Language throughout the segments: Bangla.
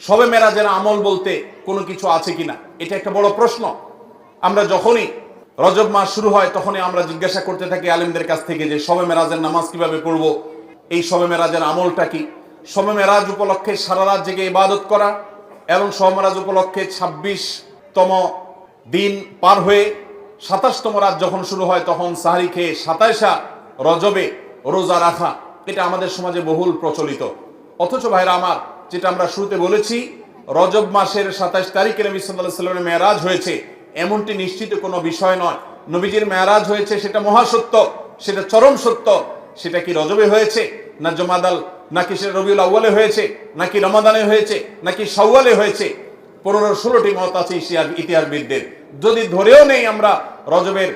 শবে মেরাজের আমল বলতে কোনো কিছু আছে কিনা, এটা একটা বড় প্রশ্ন। আমরা যখনই রজব মাস শুরু হয় তখনই আমরা জিজ্ঞাসা করতে থাকি আলেমদের কাছ থেকে যে শবে মেরাজের নামাজ কিভাবে পড়বো, এই শবে মেরাজের আমলটা কি। শবে মেরাজ উপলক্ষে সারা রাত জেগে ইবাদত করা এবং শবে মেরাজ উপলক্ষে 26তম দিন পার হয়ে 27তম রাত যখন শুরু হয় তখন সাহারি খেয়ে 27 রজবে রোজা রাখা, এটা আমাদের সমাজে বহুল প্রচলিত। অথচ ভাইরা আমার, যেটা আমরা শুরুতে বলেছি, রজব মাসের 27 তারিখে নবী সাল্লাল্লাহু আলাইহি ওয়াসাল্লামের মেরাজ হয়েছে এমনটি নিশ্চিত কোনো বিষয় নয়। নবীজির মেরাজ হয়েছে সেটা মহাসত্য, সেটা চরম সত্য। সেটা কি রজবে হয়েছে, না জমাদাল, নাকি সেটা রবিউল আউয়ালে হয়েছে, নাকি রমাদানে হয়েছে, নাকি শাওয়ালে হয়েছে, 15-16টি মত আছে ইতিহাসবিদদের। যদি ধরেও নেই আমরা রজবের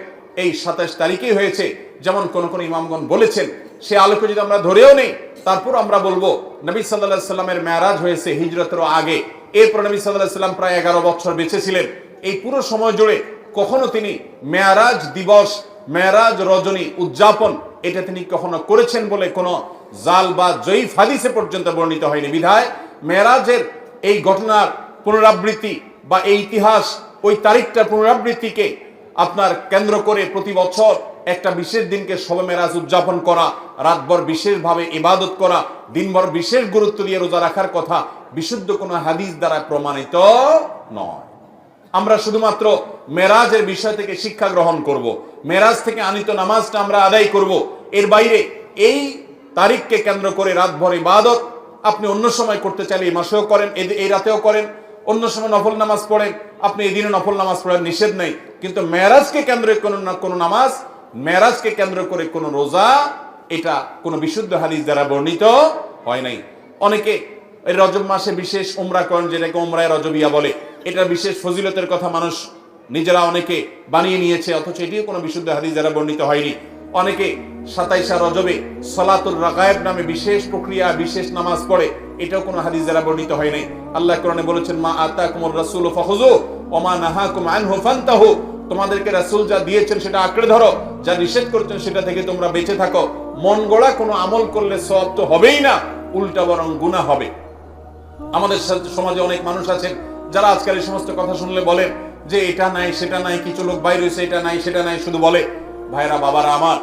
এই 27 তারিখেই হয়েছে, যেমন কোন কোন ইমামগণ বলেছেন, সে আলোকে যদি আমরা ধরেও নেই, তারপর আমরা বলবো নবী সাল্লাল্লাহু আলাইহি সাল্লামের মেরাজ হয়েছে হিজরতেরও আগে। এরপর নবী সাল্লাল্লাহু আলাইহি সাল্লাম প্রায় 11 বছর বেঁচে ছিলেন। এই পুরো সময় জুড়ে কখনো তিনি মেরাজ দিবস, মেরাজ রজনী উদযাপন এটা তিনি কখনো করেছেন বলে কোনো জাল বা জয়ীফ হাদিসে পর্যন্ত বর্ণিত হয়নি। বিধায় মেরাজের এই ঘটনার পুনরাবৃত্তি বা এই ইতিহাস, ওই তারিখটার পুনরাবৃত্তিকে আপনার কেন্দ্র করে প্রতি বছর একটা বিশেষ দিনকে শবে মেরাজ উদযাপন করা, রাতভর বিশেষভাবে ইবাদত করা, দিনভর বিশেষ গুরুত্ব দিয়ে রোজা রাখার কথা বিশুদ্ধ কোনো হাদিস দ্বারা প্রমাণিত নয়। আমরা শুধুমাত্র মেরাজের বিষয় থেকে শিক্ষা গ্রহণ করব, মেরাজ থেকে আনিত নামাজটা আমরা আদায় করব। এর বাইরে এই তারিখকে কেন্দ্র করে রাতভর ইবাদত আপনি অন্য সময় করতে চাইলে এই মাসেও করেন, এই রাতেও করেন, অন্য সময় নফল নামাজ পড়েন, আপনি এই দিনে নফল নামাজ পড়ার নিষেধ নেই। কিন্তু মেরাজকে কেন্দ্র করে কোনো নামাজ, মেরাজকে কেন্দ্র করে কোনো রোজা, এটা কোনো বিশুদ্ধ হাদিস দ্বারা বর্ণিত হয় নাই। অনেকে এই রজব মাসে বিশেষ উমরা করেন, যেটাকে উমরায়ে রজবিয়া বলে। এটা বিশেষ ফজিলতের কথা মানুষ নিজেরা অনেকে বানিয়ে নিয়েছে, অথচ এটিও কোনো বিশুদ্ধ হাদিস দ্বারা বর্ণিত হয়নি। অনেকে 27 রজবে সালাতুল রাগায়েব নামে বিশেষ প্রক্রিয়া, বিশেষ নামাজ পড়ে, এটাও কোনো হাদিস দ্বারা বর্ণিত হয় নাই। আল্লাহ কোরআনে বলেছেন, মা আতাকুমুর রাসূলু ফাখুযু ওয়া মা নাহাকুম আনহু ফান্তাহু, তোমাদেরকে রাসূল যা দিয়েছেন সেটা আঁকড়ে ধরো, যা নিষেধ করেছেন সেটা থেকে তোমরা বেঁচে থাকো। মন গড়া কোনো আমল করলে সওয়াব তো হবেই না, উল্টা বরং গুনাহ হবে। আমাদের সমাজে অনেক মানুষ আছেন যারা আজকাল এই সমস্ত কথা শুনলে বলেন যে এটা নাই সেটা নাই, কিছু লোক বাইরে হয়েছে, এটা নাই সেটা নাই শুধু বলে। ভাইরা বাবারা আমার,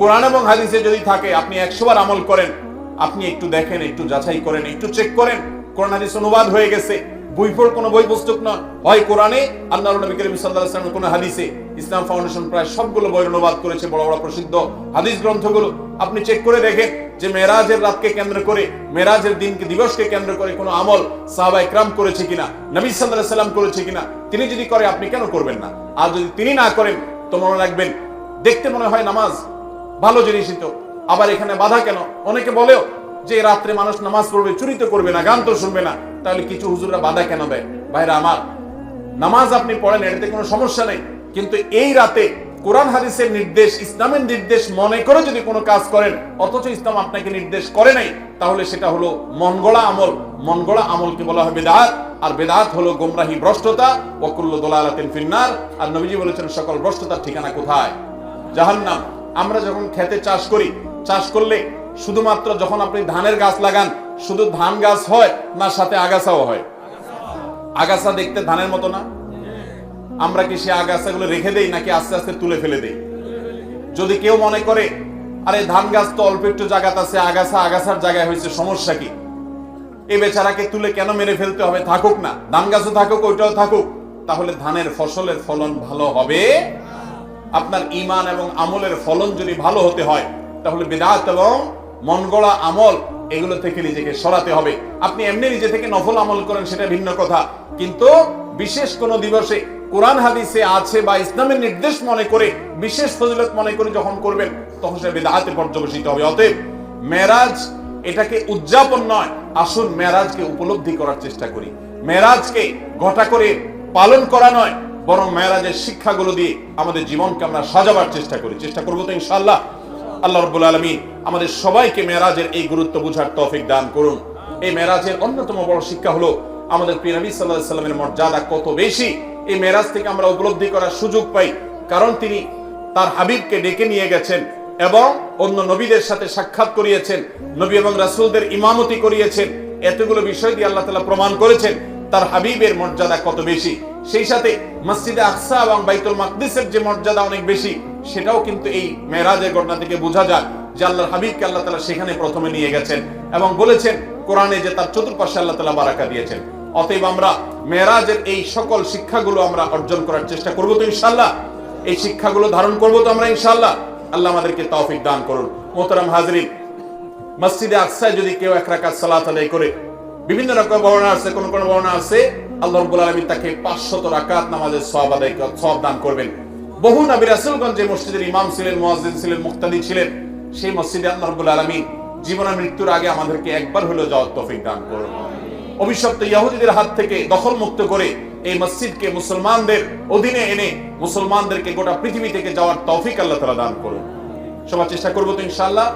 কোরআন এবং হাদিসে যদি থাকে আপনি 100 বার আমল করেন, আপনি একটু দেখেন, একটু যাচাই করেন, একটু চেক করেন। কোরআন হাদিস অনুবাদ হয়ে গেছে, কোনো বই পুস্তক নয়, হয় কোরআনে, আল্লাহর নবী করিম সাল্লাল্লাহু আলাইহি ওয়াসাল্লামের কোনো হাদিসে। ইসলাম ফাউন্ডেশন প্রায় সবগুলো বই অনুবাদ করেছে, বড় বড় প্রসিদ্ধ হাদিস গ্রন্থগুলো। আপনি চেক করে দেখেন যে মেরাজের রাতকে কেন্দ্র করে, মেরাজের দিনকে, দিবসকে কেন্দ্র করে কোনো আমল সাহাবায়ে কেরাম করেছে কিনা, নবী সাল্লাল্লাহু আলাইহি ওয়াসাল্লাম করেছে কিনা। তিনি যদি করে আপনি কেন করবেন না? আর যদি তিনি না করেন তো মনে রাখবেন, দেখতে মনে হয় নামাজ ভালো জিনিসই তো, আবার এখানে বাধা কেন? অনেকে বলেও যে রাত্রে মানুষ নামাজ পড়বে, চুরি তো করবে না, গান তো শুনবে না, তাহলে কিছু হুজুররা বাধা কেন দেয়? ভাইরা আমার, নামাজ আপনি পড়েন, এটাতে কোনো সমস্যা নেই, কিন্তু এই রাতে কোরআন হাদিসের নির্দেশ, ইসলামের নির্দেশ মনে করে যদি কোনো কাজ করেন, অথচ ইসলাম আপনাকে নির্দেশ করে নাই, তাহলে সেটা হলো মন গড়া আমল। মন গড়া আমলকে বলা হয় বিদআত, আর বিদআত হলো গোমরাহি, ভ্রষ্টতা। ওয়া কুল্লু দালালাতিন ফিন্নার, আর নবীজি বলেছেন সকল ভ্রষ্টতার ঠিকানা কোথায়? জাহান্নাম। আমরা যখন খেতে চাষ করি, চাষ করলে শুধুমাত্র যখন আপনি ধানের গাছ লাগান, শুধু ধান গাছ হয় না সাথে আগাছাও হয়? আগাছা দেখতে ধানের মতো না? আমরা কি সে আগাছাগুলো রেখে দেই নাকি আস্তে আস্তে তুলে ফেলে দেই? যদি কেউ মনে করে আরে ধান গাছ তো অল্প একটু জায়গাতে আছে, আগাছা আগাছার জায়গায় হয়েছে, সমস্যা কি? এই বেচারাকে তুলে কেন মেরে ফেলতে হবে? থাকুক না, ধান গাছও থাকুক, ওইটাও থাকুক, তাহলে ধানের ফসলের ফলন ভালো হবে। আপনার ঈমান এবং আমলের ফলন যদি ভালো হতে হয়, তাহলে বিদআত এবং মন গড়া আমল এগুলো থেকে নিজেকে সরাতে হবে। আপনি এমনি নিজে থেকে নফল আমল করেন, সেটা ভিন্ন কথা, কিন্তু বিশেষ কোন দিবসে কোরআন হাদিসে আছে বা ইসলামের নির্দেশ মনে করে, বিশেষ ফজিলত মনে করে যখন করবেন, তখন সেটা বিদআতে পর্যবসিত হবে। অতএব মেরাজ এটাকে উদযাপন নয়, আসুন মেরাজকে উপলব্ধি করার চেষ্টা করি। মেরাজকে ঘটা করে পালন করা নয়, বরং মেরাজের শিক্ষাগুলো দিয়ে আমাদের জীবনকে আমরা সাজাবার চেষ্টা করি। চেষ্টা করবো তো ইনশাআল্লাহ। আল্লাহ রাব্বুল আলামিন আমাদের সবাইকে মেরাজের এই গুরুত্ব বুঝার তৌফিক দান করুন। এই মেরাজের অন্যতম বড় শিক্ষা হলো আমাদের প্রিয় নবী সাল্লাল্লাহু আলাইহি ওয়াসাল্লামের মর্যাদা কত বেশি। এই মেরাজ থেকে আমরা উপলব্ধি করার সুযোগ পাই, কারণ তিনি তার হাবিবকে ডেকে নিয়ে গেছেন এবং অন্য নবীদের সাথে সাক্ষাৎ করিয়েছেন, নবী এবং রাসূলদের ইমামতি করিয়েছেন। এতগুলো বিষয় দিয়ে আল্লাহ তাআলা প্রমাণ করেছেন তার হাবিবের মর্যাদা কত বেশি। সেই সাথে মসজিদে আকসা এবং বাইতুল মাকদিসের যে মর্যাদা অনেক বেশি, সেটাও কিন্তু এই মেরাজের ঘটনা থেকে বোঝা যায় যে আল্লাহর হাবিবকে আল্লাহ তাআলা সেখানে প্রথমে নিয়ে গেছেন এবং বলেছেন কোরআনে যে তার চতুর্পাশে আল্লাহ তাআলা বারাকা দিয়েছেন। অতএব আমরা মেরাজের এই সকল শিক্ষাগুলো আমরা অর্জন করার চেষ্টা করব তো ইনশাআল্লাহ, এই শিক্ষাগুলো ধারণ করব তো আমরা ইনশাআল্লাহ। আল্লাহ আমাদেরকে তৌফিক দান করুন। মোহতারাম হাজরিন, মসজিদে আকসায় যদি কেউ 1 রাকাত সালাত আদায় করে, বিভিন্ন রকম বর্ণনা আছে, কোন কোন বর্ণনা আছে আল্লাহ রাব্বুল আলামিন তাকে 500 রাকাত নামাজের সওয়াব দান করবেন। বহু নবী রাসূলগণ যে মসজিদের ইমাম ছিলেন, মুয়াজ্জিন ছিলেন, মুক্তাদি ছিলেন, সেই মসজিদে আল্লাহ রাব্বুল আলামিন জীবন মৃত্যুর আগে আমাদেরকে একবার হলেও যাওয়ার তৌফিক দান করুন। অভিশপ্ত ইহুদিদের হাত থেকে দখল মুক্ত করে এই মসজিদকে মুসলমানদের অধীনে এনে মুসলমানদেরকে গোটা পৃথিবী থেকে যাওয়ার তৌফিক আল্লাহ তাআলা দান করুন। সবার চেষ্টা করব তো ইনশাআল্লাহ।